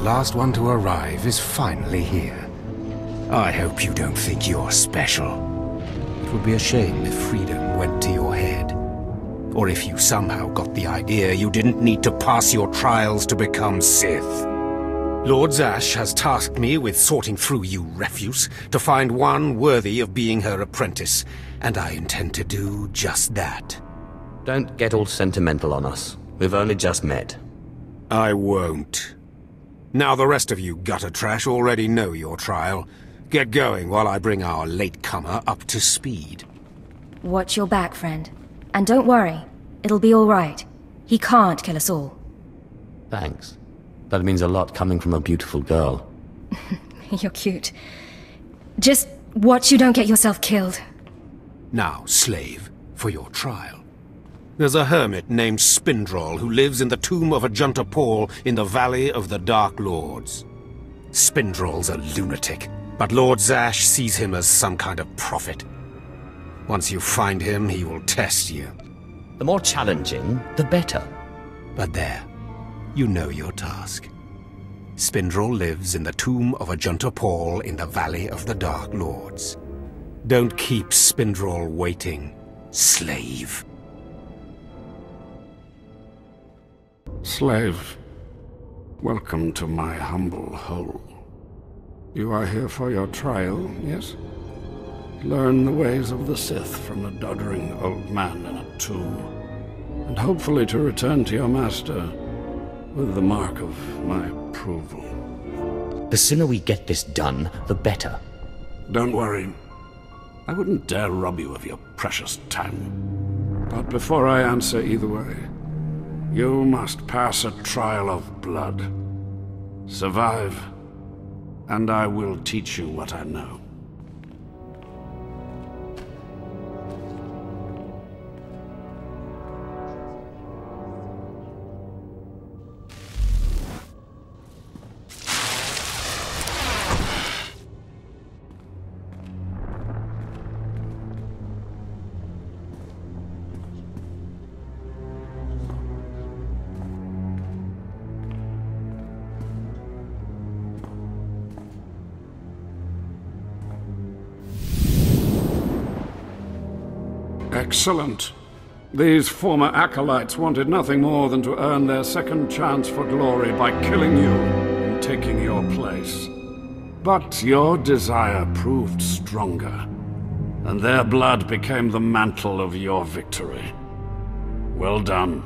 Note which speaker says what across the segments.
Speaker 1: last one to arrive is finally here. I hope you don't think you're special. It would be a shame if freedom went to your head. Or if you somehow got the idea you didn't need to pass your trials to become Sith. Lord Zash has tasked me with sorting through you refuse to find one worthy of being her apprentice, and I intend to do just that.
Speaker 2: Don't get all sentimental on us. We've only just met.
Speaker 1: I won't. Now the rest of you gutter trash already know your trial. Get going while I bring our latecomer up to speed.
Speaker 3: Watch your back, friend. And don't worry, it'll be all right. He can't kill us all.
Speaker 2: Thanks. That means a lot coming from a beautiful girl.
Speaker 3: You're cute. Just watch you don't get yourself killed.
Speaker 1: Now, slave, for your trial. There's a hermit named Spindrol who lives in the tomb of Ajunta Paul in the Valley of the Dark Lords. Spindrol's a lunatic, but Lord Zash sees him as some kind of prophet. Once you find him, he will test you.
Speaker 2: The more challenging, the better.
Speaker 1: But there, you know your task. Spindrol lives in the tomb of Ajunta Paul in the Valley of the Dark Lords. Don't keep Spindrol waiting, slave.
Speaker 4: Slave, welcome to my humble hole. You are here for your trial, yes? Learn the ways of the Sith from a doddering old man in a tomb, and hopefully to return to your master with the mark of my approval.
Speaker 2: The sooner we get this done, the better.
Speaker 4: Don't worry. I wouldn't dare rob you of your precious time. But before I answer either way, you must pass a trial of blood. Survive, and I will teach you what I know. Excellent. These former acolytes wanted nothing more than to earn their second chance for glory by killing you and taking your place. But your desire proved stronger, and their blood became the mantle of your victory. Well done.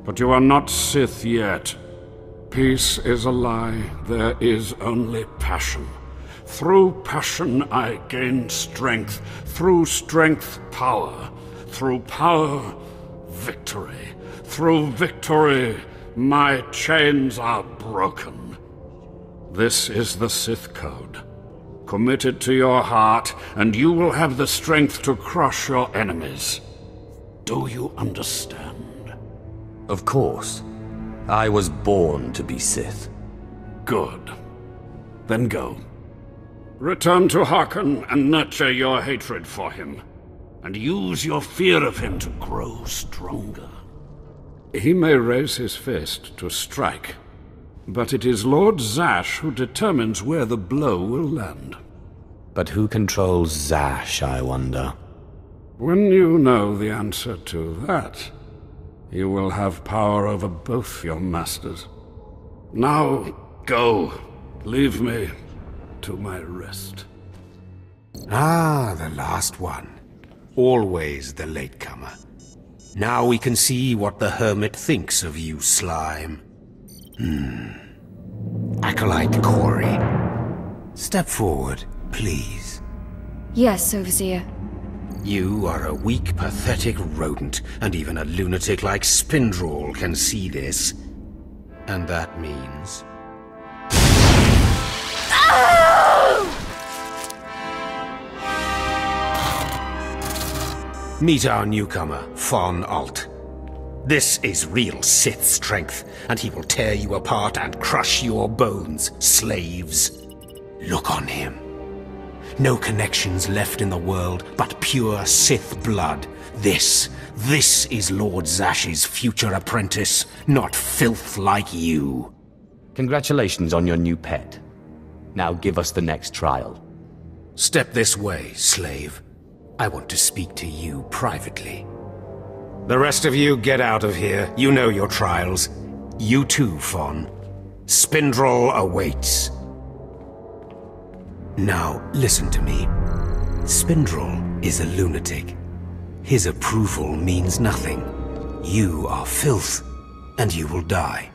Speaker 4: But you are not Sith yet. Peace is a lie. There is only passion. Through passion I gain strength. Through strength, power. Through power, victory. Through victory, my chains are broken. This is the Sith Code. Commit it to your heart, and you will have the strength to crush your enemies. Do you understand?
Speaker 2: Of course. I was born to be Sith.
Speaker 4: Good. Then go. Return to Harkon and nurture your hatred for him, and use your fear of him to grow stronger. He may raise his fist to strike, but it is Lord Zash who determines where the blow will land.
Speaker 2: But who controls Zash, I wonder?
Speaker 4: When you know the answer to that, you will have power over both your masters. Now, go. Leave me to my rest.
Speaker 1: Ah, the last one. Always the latecomer. Now we can see what the hermit thinks of you, slime. Acolyte Corey. Step forward, please.
Speaker 3: Yes, Overseer.
Speaker 1: You are a weak, pathetic rodent, and even a lunatic like Spindrol can see this. And that means... Meet our newcomer, Von Alt. This is real Sith strength, and he will tear you apart and crush your bones, slaves. Look on him. No connections left in the world, but pure Sith blood. This is Lord Zash's future apprentice, not filth like you.
Speaker 2: Congratulations on your new pet. Now give us the next trial.
Speaker 1: Step this way, slave. I want to speak to you privately. The rest of you get out of here. You know your trials. You too, Fawn. Spindrel awaits. Now, listen to me. Spindrel is a lunatic. His approval means nothing. You are filth, and you will die.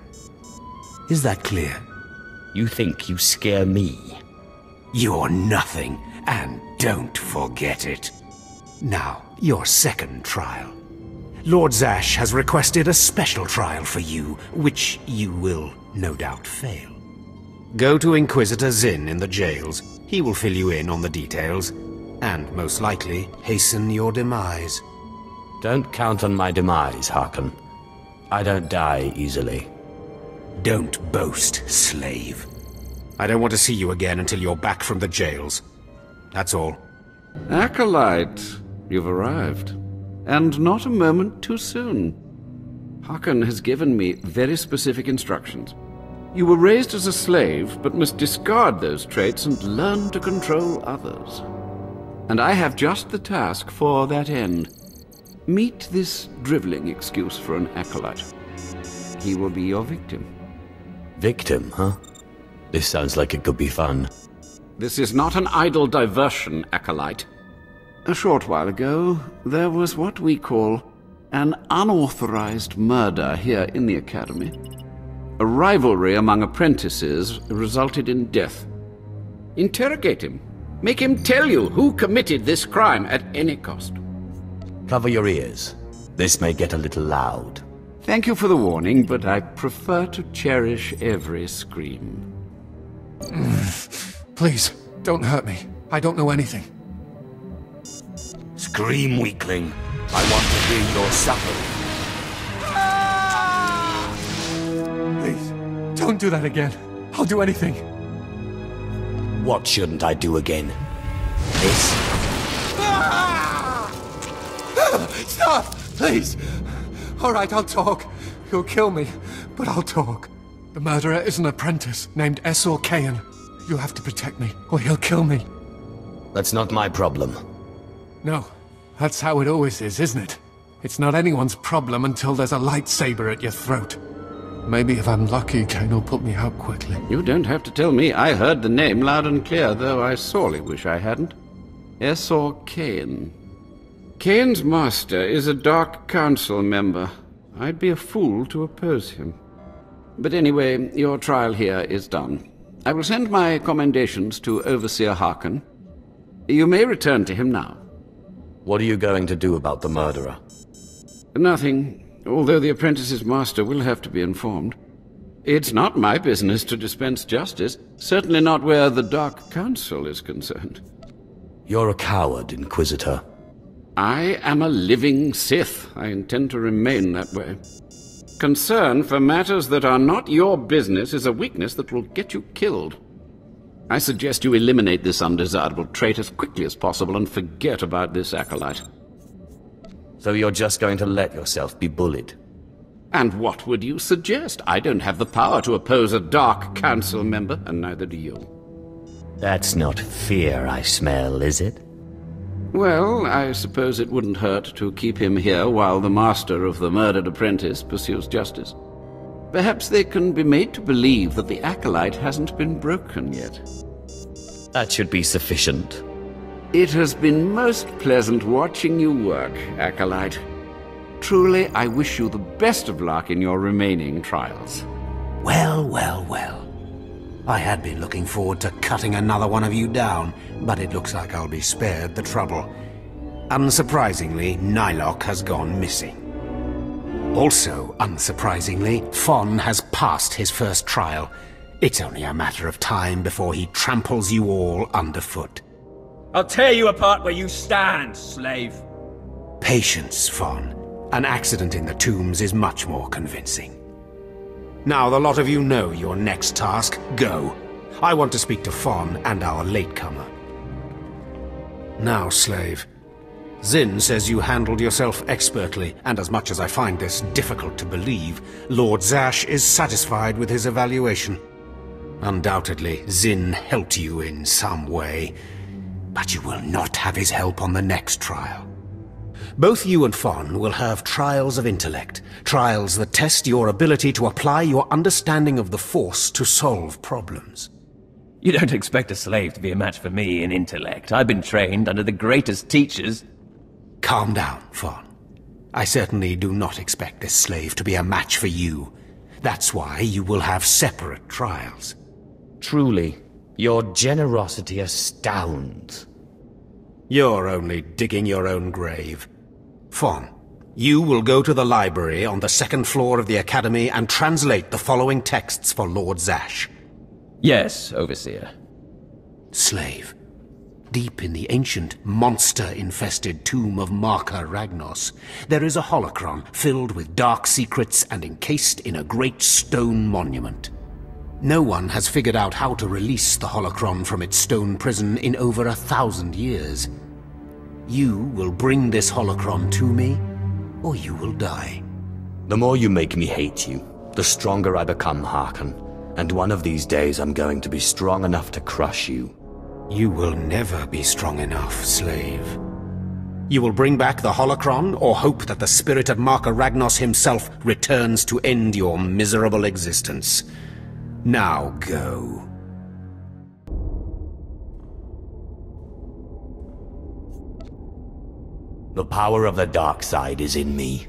Speaker 1: Is that clear?
Speaker 2: You think you scare me?
Speaker 1: You're nothing, and don't forget it. Now, your second trial. Lord Zash has requested a special trial for you, which you will no doubt fail. Go to Inquisitor Zin in the jails. He will fill you in on the details, and most likely hasten your demise.
Speaker 2: Don't count on my demise, Harkon. I don't die easily.
Speaker 1: Don't boast, slave. I don't want to see you again until you're back from the jails. That's all.
Speaker 4: Acolyte, you've arrived. And not a moment too soon. Harkon has given me very specific instructions. You were raised as a slave, but must discard those traits and learn to control others. And I have just the task for that end. Meet this driveling excuse for an acolyte. He will be your victim.
Speaker 2: Victim, huh? This sounds like it could be fun.
Speaker 4: This is not an idle diversion, acolyte. A short while ago, there was what we call an unauthorized murder here in the Academy. A rivalry among apprentices resulted in death. Interrogate him. Make him tell you who committed this crime at any cost.
Speaker 2: Cover your ears. This may get a little loud.
Speaker 4: Thank you for the warning, but I prefer to cherish every scream.
Speaker 5: Please, don't hurt me. I don't know anything.
Speaker 1: Scream, weakling. I want to hear your suffering.
Speaker 5: Please, don't do that again. I'll do anything.
Speaker 2: What shouldn't I do again? This?
Speaker 5: Stop! Please! Alright, I'll talk. You'll kill me, but I'll talk. The murderer is an apprentice named SWTOR. You'll have to protect me, or he'll kill me.
Speaker 2: That's not my problem.
Speaker 5: No, that's how it always is, isn't it? It's not anyone's problem until there's a lightsaber at your throat. Maybe if I'm lucky, Kane will put me out quickly.
Speaker 4: You don't have to tell me. I heard the name loud and clear, though I sorely wish I hadn't. SWTOR. Kane's master is a Dark Council member. I'd be a fool to oppose him. But anyway, your trial here is done. I will send my commendations to Overseer Harkon. You may return to him now.
Speaker 2: What are you going to do about the murderer?
Speaker 4: Nothing, although the apprentice's master will have to be informed. It's not my business to dispense justice, certainly not where the Dark Council is concerned.
Speaker 2: You're a coward, Inquisitor.
Speaker 4: I am a living Sith. I intend to remain that way. Concern for matters that are not your business is a weakness that will get you killed. I suggest you eliminate this undesirable trait as quickly as possible and forget about this acolyte.
Speaker 2: So you're just going to let yourself be bullied?
Speaker 4: And what would you suggest? I don't have the power to oppose a Dark Council member, and neither do you.
Speaker 2: That's not fear I smell, is it?
Speaker 4: Well, I suppose it wouldn't hurt to keep him here while the master of the murdered apprentice pursues justice. Perhaps they can be made to believe that the acolyte hasn't been broken yet.
Speaker 2: That should be sufficient.
Speaker 4: It has been most pleasant watching you work, acolyte. Truly, I wish you the best of luck in your remaining trials.
Speaker 1: Well, well, well. I had been looking forward to cutting another one of you down, but it looks like I'll be spared the trouble. Unsurprisingly, Nylock has gone missing. Also, unsurprisingly, Fon has passed his first trial. It's only a matter of time before he tramples you all underfoot.
Speaker 6: I'll tear you apart where you stand, slave.
Speaker 1: Patience, Fon. An accident in the tombs is much more convincing. Now the lot of you know your next task. Go. I want to speak to Fon and our latecomer. Now, slave. Zin says you handled yourself expertly, and as much as I find this difficult to believe, Lord Zash is satisfied with his evaluation. Undoubtedly, Zin helped you in some way, but you will not have his help on the next trial. Both you and Fon will have trials of intellect, trials that test your ability to apply your understanding of the Force to solve problems.
Speaker 6: You don't expect a slave to be a match for me in intellect. I've been trained under the greatest teachers.
Speaker 1: Calm down, Fon. I certainly do not expect this slave to be a match for you. That's why you will have separate trials.
Speaker 2: Truly, your generosity astounds.
Speaker 1: You're only digging your own grave. Fon, you will go to the library on the second floor of the Academy and translate the following texts for Lord Zash.
Speaker 6: Yes, Overseer.
Speaker 1: Slave, deep in the ancient, monster-infested tomb of Marka Ragnos, there is a holocron filled with dark secrets and encased in a great stone monument. No one has figured out how to release the holocron from its stone prison in over 1,000 years. You will bring this holocron to me, or you will die.
Speaker 2: The more you make me hate you, the stronger I become, Harkon. And one of these days I'm going to be strong enough to crush you.
Speaker 1: You will never be strong enough, slave. You will bring back the holocron, or hope that the spirit of Marka Ragnos himself returns to end your miserable existence. Now go.
Speaker 2: The power of the dark side is in me.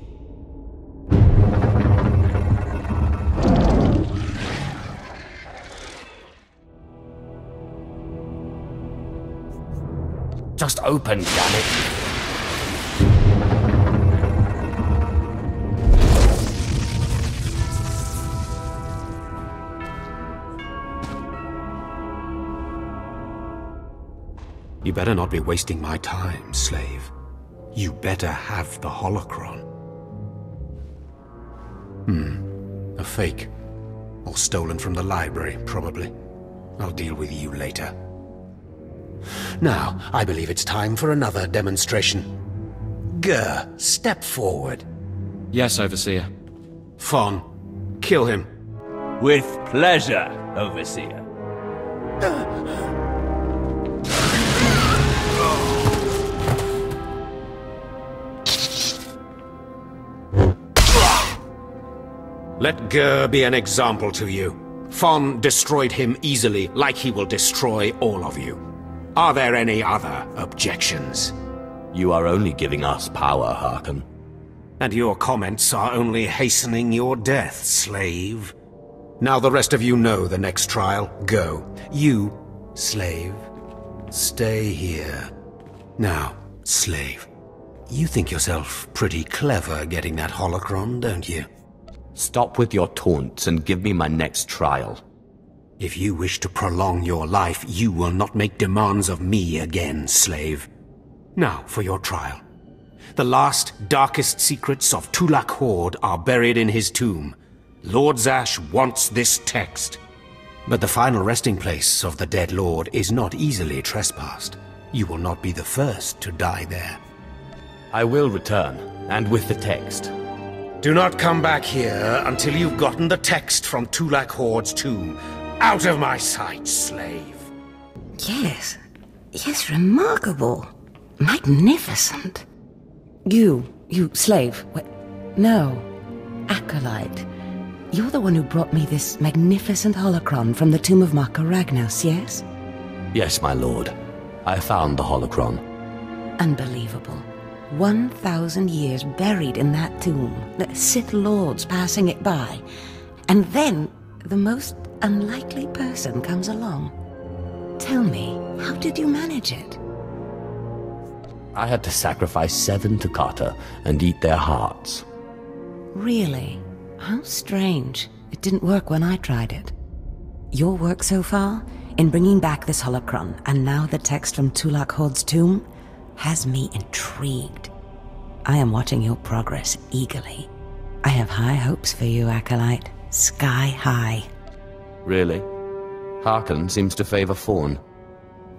Speaker 2: Just open, damn it.
Speaker 1: You better not be wasting my time, slave. You better have the holocron. A fake. Or stolen from the library, probably. I'll deal with you later. Now, I believe it's time for another demonstration. Gur, step forward.
Speaker 6: Yes, Overseer.
Speaker 1: Fon, kill him.
Speaker 6: With pleasure, Overseer.
Speaker 1: Let Gur be an example to you. Fon destroyed him easily, like he will destroy all of you. Are there any other objections?
Speaker 2: You are only giving us power, Harkon.
Speaker 1: And your comments are only hastening your death, slave. Now the rest of you know the next trial. Go. You, slave, stay here. Now, slave, you think yourself pretty clever getting that holocron, don't you?
Speaker 2: Stop with your taunts and give me my next trial.
Speaker 1: If you wish to prolong your life, you will not make demands of me again, slave. Now for your trial. The last, darkest secrets of Tulak Horde are buried in his tomb. Lord Zash wants this text. But the final resting place of the dead lord is not easily trespassed. You will not be the first to die there.
Speaker 2: I will return, and with the text.
Speaker 1: Do not come back here until you've gotten the text from Tulak Horde's tomb. Out of my sight, slave!
Speaker 7: Yes. Yes, remarkable. Magnificent. You slave. No. Acolyte. You're the one who brought me this magnificent holocron from the tomb of Marka Ragnos, yes?
Speaker 2: Yes, my lord. I found the holocron.
Speaker 7: Unbelievable. 1,000 years buried in that tomb, the Sith Lords passing it by, and then the most unlikely person comes along. Tell me, how did you manage it?
Speaker 2: I had to sacrifice 7 Takata and eat their hearts.
Speaker 7: Really? How strange. It didn't work when I tried it. Your work so far, in bringing back this holocron, and now the text from Tulak Horde's tomb, has me intrigued. I am watching your progress eagerly. I have high hopes for you, Acolyte. Sky high.
Speaker 2: Really? Harkon seems to favor Fawn.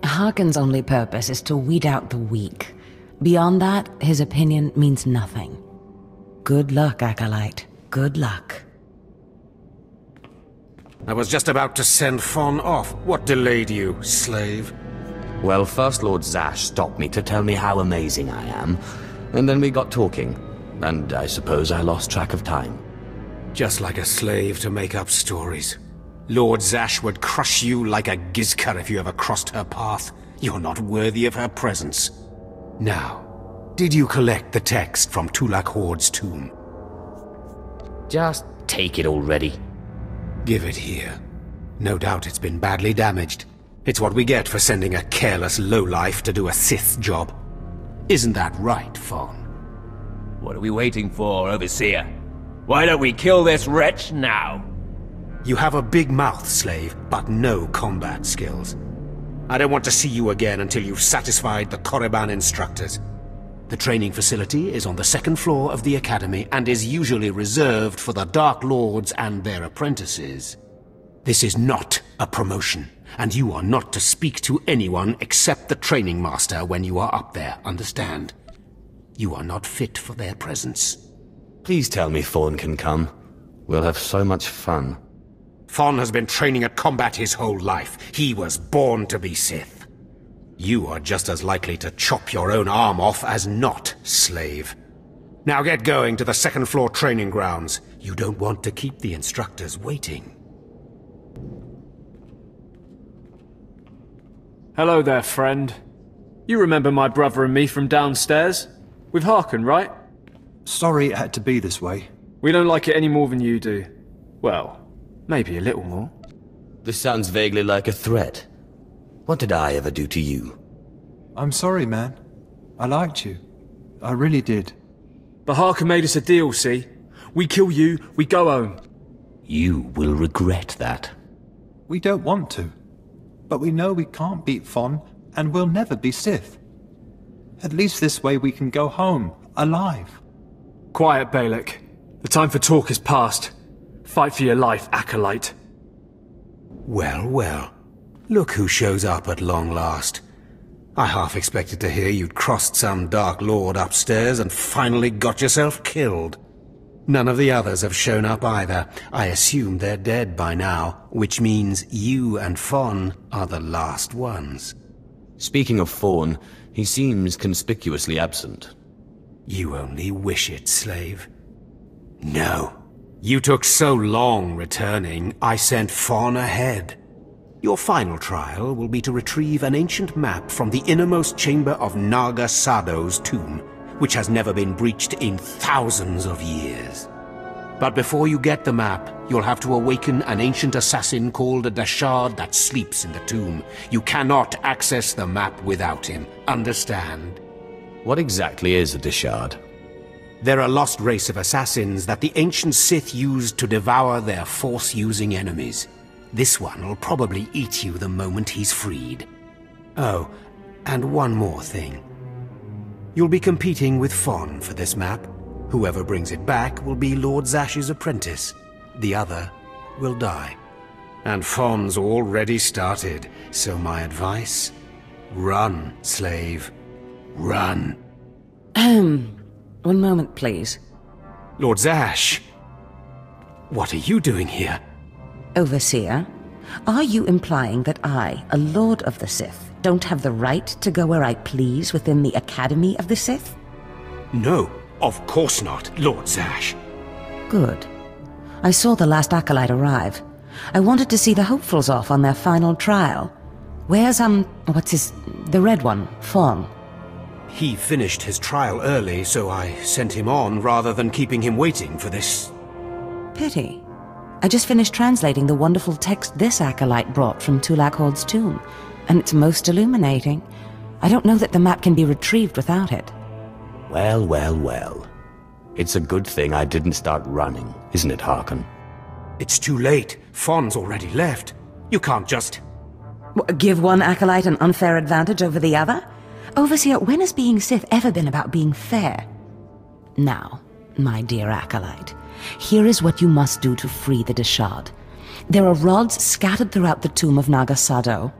Speaker 7: Harkon's only purpose is to weed out the weak. Beyond that, his opinion means nothing. Good luck, Acolyte. Good luck.
Speaker 1: I was just about to send Fon off. What delayed you, slave?
Speaker 2: Well, first Lord Zash stopped me to tell me how amazing I am, and then we got talking, and I suppose I lost track of time.
Speaker 1: Just like a slave to make up stories. Lord Zash would crush you like a gizka if you ever crossed her path. You're not worthy of her presence. Now, did you collect the text from Tulak Horde's tomb?
Speaker 2: Just take it already.
Speaker 1: Give it here. No doubt it's been badly damaged. It's what we get for sending a careless lowlife to do a Sith job. Isn't that right, Fon?
Speaker 6: What are we waiting for, Overseer? Why don't we kill this wretch now?
Speaker 1: You have a big mouth, slave, but no combat skills. I don't want to see you again until you've satisfied the Korriban instructors. The training facility is on the second floor of the Academy and is usually reserved for the Dark Lords and their apprentices. This is not a promotion, and you are not to speak to anyone except the training master when you are up there, understand? You are not fit for their presence.
Speaker 2: Please tell me Fawn can come. We'll have so much fun.
Speaker 1: Fon has been training at combat his whole life. He was born to be Sith. You are just as likely to chop your own arm off as not, slave. Now get going to the second floor training grounds. You don't want to keep the instructors waiting.
Speaker 8: Hello there, friend. You remember my brother and me from downstairs? With Harkon, right?
Speaker 9: Sorry it had to be this way.
Speaker 8: We don't like it any more than you do. Well, maybe a little more.
Speaker 2: This sounds vaguely like a threat. What did I ever do to you?
Speaker 9: I'm sorry, man. I liked you. I really did.
Speaker 8: But Harkon made us a deal, see? We kill you, we go home.
Speaker 2: You will regret that.
Speaker 9: We don't want to. But we know we can't beat Fon, and we'll never be Sith. At least this way we can go home, alive.
Speaker 8: Quiet, Balak. The time for talk is past. Fight for your life, Acolyte.
Speaker 1: Well, well. Look who shows up at long last. I half expected to hear you'd crossed some Dark Lord upstairs and finally got yourself killed. None of the others have shown up either. I assume they're dead by now, which means you and Fon are the last ones.
Speaker 2: Speaking of Fawn, he seems conspicuously absent.
Speaker 1: You only wish it, slave. No. You took so long returning, I sent Fon ahead. Your final trial will be to retrieve an ancient map from the innermost chamber of Naga Sado's tomb, which has never been breached in thousands of years. But before you get the map, you'll have to awaken an ancient assassin called a Dashard that sleeps in the tomb. You cannot access the map without him, understand?
Speaker 2: What exactly is a Dashard?
Speaker 1: They're a lost race of assassins that the ancient Sith used to devour their Force-using enemies. This one will probably eat you the moment he's freed. Oh, and one more thing. You'll be competing with Fon for this map. Whoever brings it back will be Lord Zash's apprentice. The other will die. And Fon's already started, so my advice? Run, slave. Run.
Speaker 7: One moment, please.
Speaker 1: Lord Zash! What are you doing here?
Speaker 7: Overseer, are you implying that I, a Lord of the Sith, don't have the right to go where I please within the Academy of the Sith?
Speaker 1: No, of course not, Lord Zash.
Speaker 7: Good. I saw the last Acolyte arrive. I wanted to see the hopefuls off on their final trial. Where's, the red one, Fon?
Speaker 1: He finished his trial early, so I sent him on rather than keeping him waiting for this.
Speaker 7: Pity. I just finished translating the wonderful text this Acolyte brought from Tulak Horde's tomb, and it's most illuminating. I don't know that the map can be retrieved without it.
Speaker 2: Well, well, well. It's a good thing I didn't start running, isn't it, Harkon?
Speaker 1: It's too late. Fon's already left. You can't just...
Speaker 7: Give one Acolyte an unfair advantage over the other? Overseer, when has being Sith ever been about being fair? Now, my dear Acolyte, here is what you must do to free the Dashard. There are rods scattered throughout the tomb of Naga Sado.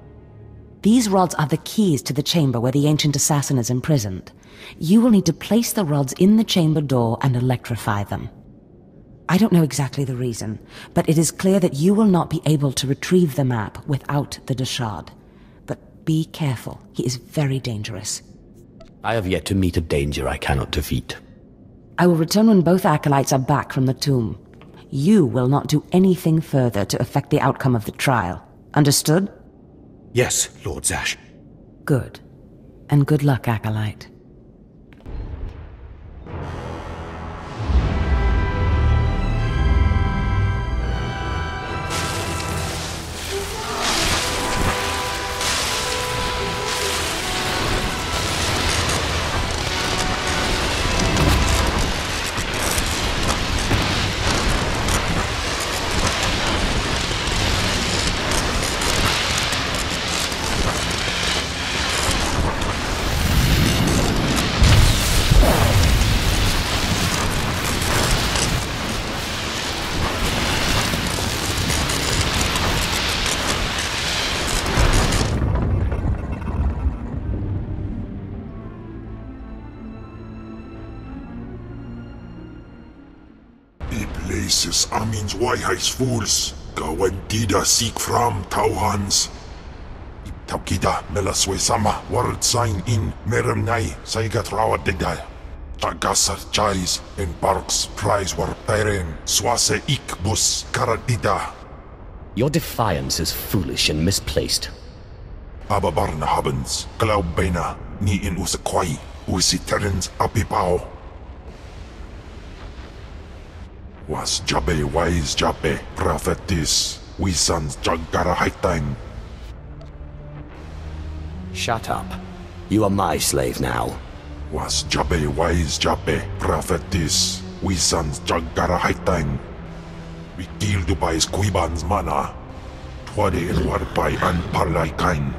Speaker 7: These rods are the keys to the chamber where the ancient assassin is imprisoned. You will need to place the rods in the chamber door and electrify them. I don't know exactly the reason, but it is clear that you will not be able to retrieve the map without the Deshard. But be careful. He is very dangerous.
Speaker 2: I have yet to meet a danger I cannot defeat.
Speaker 7: I will return when both acolytes are back from the tomb. You will not do anything further to affect the outcome of the trial. Understood?
Speaker 1: Yes, Lord Zash.
Speaker 7: Good. And good luck, acolyte.
Speaker 10: Places amins wajhais fools, gawan tida seek from tauhans. Iptaukida melaswe sama word sign in meremnai saigat rawat degdal. Tagasar chais in parks prize war peren swase ik bus karatida.
Speaker 2: Your defiance is foolish and misplaced.
Speaker 10: Ababarna habens, glaubena, ni in usakwai, usiterens apipao. Was Jabe wise Jabe, prophetess, we sons Jagara Haitang.
Speaker 2: Shut up. You are my slave now.
Speaker 10: Was Jabe wise Jabe, prophetess, we sons Jagara Haitang. We killed Dubai's Korriban's mana. Twade el warpai and parlay kain.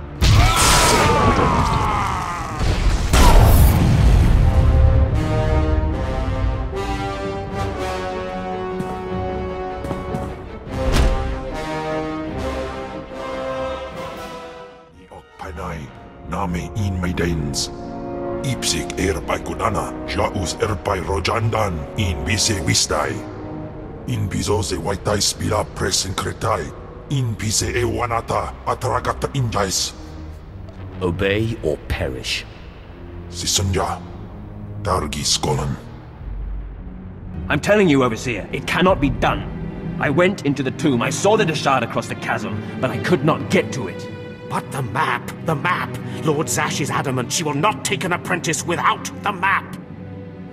Speaker 10: Name in maidens. Ipsik erpai kunana, jaus erpai rojandan, in bise wistai. In bizose waitai spila presen kretai, in bise ewanata atragata injais.
Speaker 2: Obey or perish.
Speaker 10: Sisunja, Dargis Golan.
Speaker 6: I'm telling you, Overseer, it cannot be done. I went into the tomb, I saw the Deshard across the chasm, but I could not get to it.
Speaker 1: But the map! Lord Zash is adamant she will not take an apprentice without the map!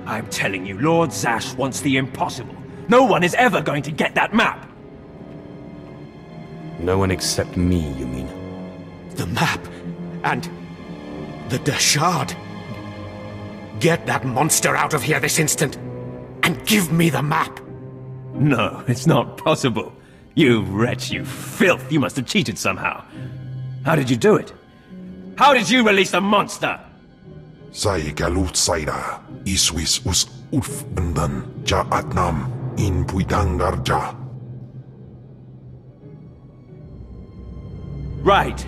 Speaker 6: I'm telling you, Lord Zash wants the impossible. No one is ever going to get that map!
Speaker 2: No one except me, you mean?
Speaker 1: The map! And the Deshard! Get that monster out of here this instant! And give me the map!
Speaker 6: No, it's not possible. You wretch, you filth, you must have cheated somehow. How did you do it? How did you release the monster?
Speaker 10: Sai galut saira, iswis us ulf undan, ja atnam, in puidangarja.
Speaker 6: Right.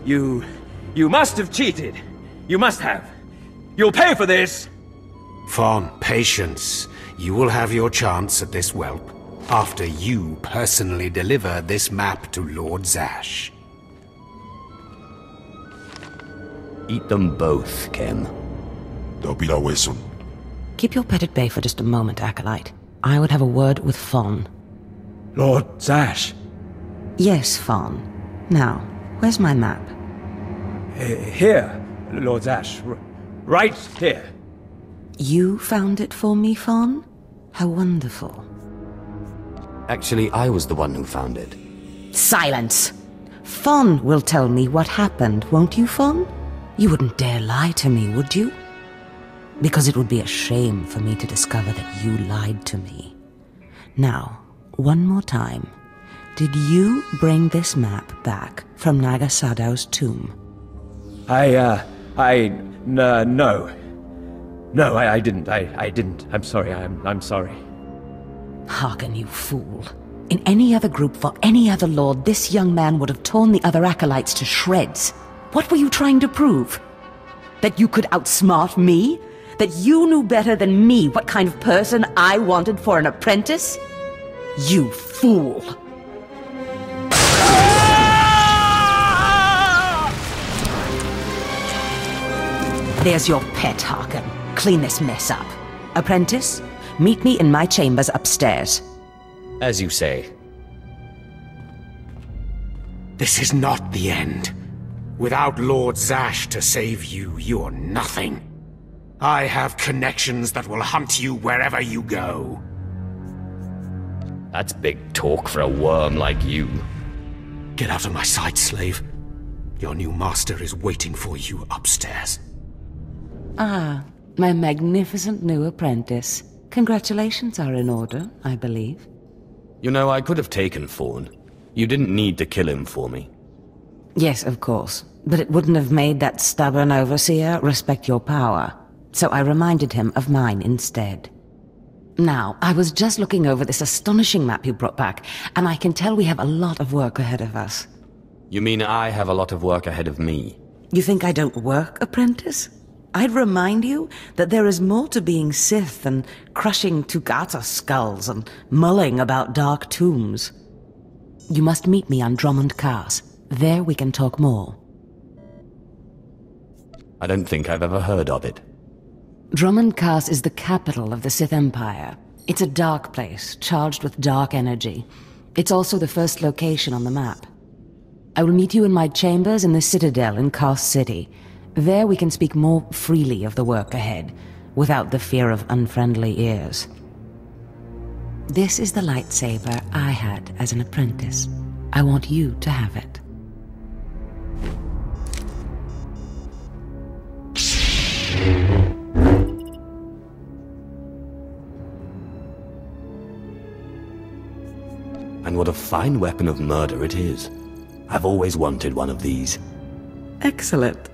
Speaker 6: You must have cheated. You must have. You'll pay for this!
Speaker 1: Fawn, patience. You will have your chance at this whelp, after you personally deliver this map to Lord Zash.
Speaker 2: Eat them both, Ken.
Speaker 7: Keep your pet at bay for just a moment, Acolyte. I would have a word with Fawn.
Speaker 8: Lord Zash.
Speaker 7: Yes, Fawn. Now, where's my map?
Speaker 8: Here, Lord Zash. Right here.
Speaker 7: You found it for me, Fawn? How wonderful.
Speaker 2: Actually, I was the one who found it.
Speaker 7: Silence! Fawn will tell me what happened, won't you, Fawn? You wouldn't dare lie to me, would you? Because it would be a shame for me to discover that you lied to me. Now, one more time. Did you bring this map back from Nagasadow's tomb?
Speaker 6: No. No, I didn't. I didn't. I'm sorry. I'm sorry.
Speaker 7: Hearken, you fool. In any other group for any other lord, this young man would have torn the other acolytes to shreds. What were you trying to prove? That you could outsmart me? That you knew better than me what kind of person I wanted for an apprentice? You fool! There's your pet, Harkin. Clean this mess up. Apprentice, meet me in my chambers upstairs.
Speaker 2: As you say.
Speaker 1: This is not the end. Without Lord Zash to save you, you're nothing. I have connections that will hunt you wherever you go.
Speaker 2: That's big talk for a worm like you.
Speaker 1: Get out of my sight, slave. Your new master is waiting for you upstairs.
Speaker 7: Ah, my magnificent new apprentice. Congratulations are in order, I believe.
Speaker 2: You know, I could have taken Fawn. You didn't need to kill him for me.
Speaker 7: Yes, of course. But it wouldn't have made that stubborn overseer respect your power. So I reminded him of mine instead. Now, I was just looking over this astonishing map you brought back, and I can tell we have a lot of work ahead of us.
Speaker 2: You mean I have a lot of work ahead of me?
Speaker 7: You think I don't work, apprentice? I'd remind you that there is more to being Sith than crushing Tugata skulls and mulling about dark tombs. You must meet me on Drummond Cars. There we can talk more.
Speaker 2: I don't think I've ever heard of it.
Speaker 7: Drummond Cars is the capital of the Sith Empire. It's a dark place, charged with dark energy. It's also the first location on the map. I will meet you in my chambers in the Citadel in Kars City. There we can speak more freely of the work ahead, without the fear of unfriendly ears. This is the lightsaber I had as an apprentice. I want you to have it.
Speaker 2: And what a fine weapon of murder it is. I've always wanted one of these.
Speaker 7: Excellent.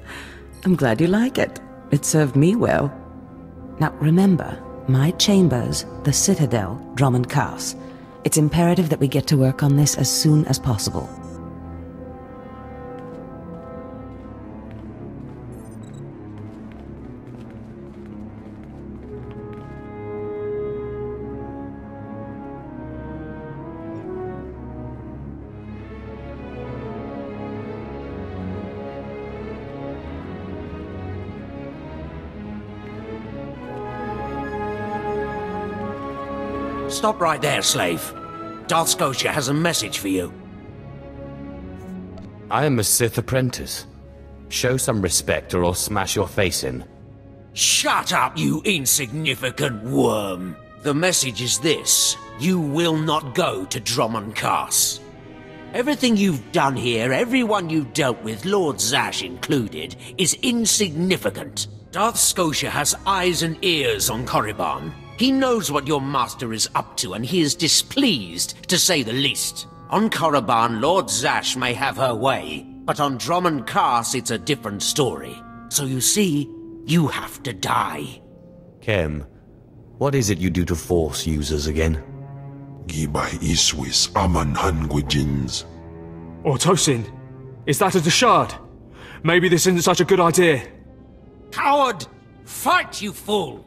Speaker 7: I'm glad you like it. It served me well. Now remember, my chambers, the Citadel, Drummond Cars. It's imperative that we get to work on this as soon as possible.
Speaker 1: Stop right there, slave. Darth Scotia has a message for you.
Speaker 2: I am a Sith apprentice. Show some respect or I'll smash your face in.
Speaker 11: Shut up, you insignificant worm. The message is this. You will not go to Drummond Cars. Everything you've done here, everyone you've dealt with, Lord Zash included, is insignificant. Darth Scotia has eyes and ears on Korriban. He knows what your master is up to, and he is displeased, to say the least. On Korriban, Lord Zash may have her way, but on Drummond Cars, it's a different story. So you see, you have to die.
Speaker 2: Kem, what is it you do to Force users again?
Speaker 10: Gibay iswis aman hangwejins.
Speaker 8: Tosin, is that a Deshard? Maybe this isn't such a good idea.
Speaker 11: Coward! Fight, you fool!